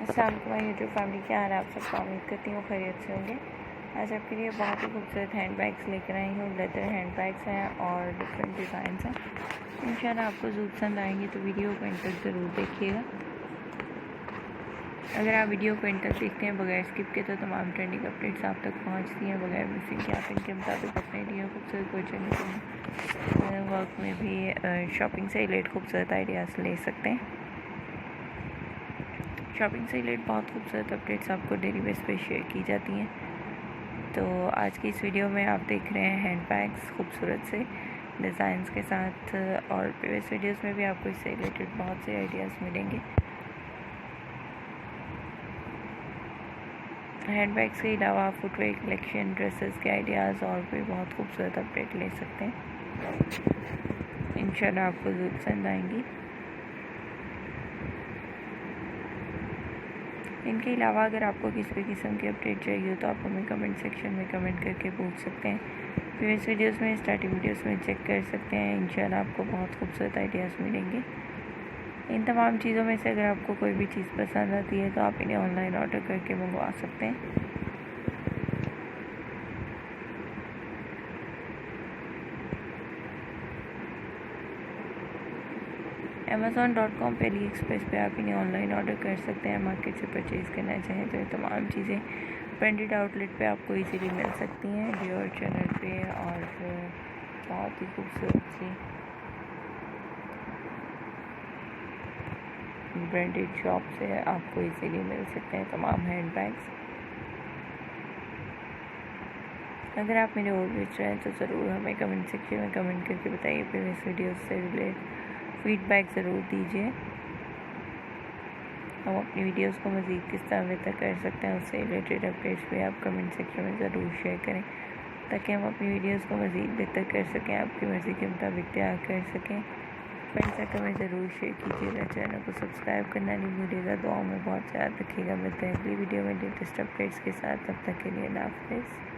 अस्सलाम वालेकुम my YouTube family, क्या हाल है आप सबका। उम्मीद करती हूँ खैरियत से होंगे। आज आपके लिए बहुत ही खूबसूरत हैंड बैग्स लेकर आई हूँ। लेदर हैंड बैग्स हैं और डिफरेंट डिज़ाइंस हैं। इंशाल्लाह आपको ज़रूर पसंद आएंगे, तो वीडियो को एंड तक ज़रूर देखिएगा। अगर आप वीडियो को एंड तक देखते हैं बगैर स्किप के, तो तमाम ट्रेंडिंग अपडेट्स आप तक पहुँचती हैं बगैर मिसिंग के। आप इनके मुताबिक अपने लिए खूबसूरत कोचिंग वर्क में भी शॉपिंग से रिलेटेड खूबसूरत आइडियाज़ ले सकते हैं। शॉपिंग से रिलेटेड बहुत खूबसूरत अपडेट्स आपको डेली बेस पे शेयर की जाती हैं। तो आज की इस वीडियो में आप देख रहे हैं हैंड बैग्स खूबसूरत से डिज़ाइंस के साथ, और प्रीवियस वीडियोस में भी आपको इससे रिलेटेड बहुत से आइडियाज़ मिलेंगे। हैंड बैग्स के अलावा फुटवेयर कलेक्शन, ड्रेसेस के आइडियाज़ और भी बहुत खूबसूरत अपडेट ले सकते हैं। इंशाल्लाह आपको ज़रूर पसंद आएंगी। इनके अलावा अगर आपको किसी भी किस्म की अपडेट चाहिए हो, तो आप हमें कमेंट सेक्शन में कमेंट करके पूछ सकते हैं। प्रीवियस वीडियोस में, स्टार्टिंग वीडियोस में चेक कर सकते हैं। इंशाल्लाह आपको बहुत खूबसूरत आइडियाज़ मिलेंगे। इन तमाम चीज़ों में से अगर आपको कोई भी चीज़ पसंद आती है, तो आप इन्हें ऑनलाइन ऑर्डर करके मंगवा सकते हैं। Amazon.com पे, AliExpress पे आप इन्हें ऑनलाइन ऑर्डर कर सकते हैं। मार्केट से परचेज़ करना चाहें तो ये तमाम चीज़ें ब्रांडेड आउटलेट पे आपको इजीली मिल सकती हैं, डियोर चैनल पे, और बहुत ही खूबसूरत सी ब्रांडेड शॉप से आपको इजीली मिल सकते हैं तमाम हैंड बैग्स। अगर आप मेरे और बेच रहे हैं, तो ज़रूर हमें कमेंट सेक्शन में कमेंट करके बताइए। प्रीवियस वीडियोस से रिलेटेड फीडबैक ज़रूर दीजिए। हम अपनी वीडियोस को मज़ीद किस तरह बेहतर कर सकते हैं, उससे रिलेटेड अपडेट्स भी आप कमेंट सेक्शन में ज़रूर शेयर करें, ताकि हम अपनी वीडियोस को मज़ीद बेहतर कर सकें, आपकी मर्ज़ी के मुताबिक तैयार कर सकें। फ्रेंड्स तक हमें ज़रूर शेयर कीजिएगा, चैनल को सब्सक्राइब करना नहीं भूलिएगा। दुआओं में बहुत याद रखिएगा। मिलते हैं अगली वीडियो में लेटेस्ट अपडेट्स के साथ। तब तक के लिए अल्लाह हाफ़िज़।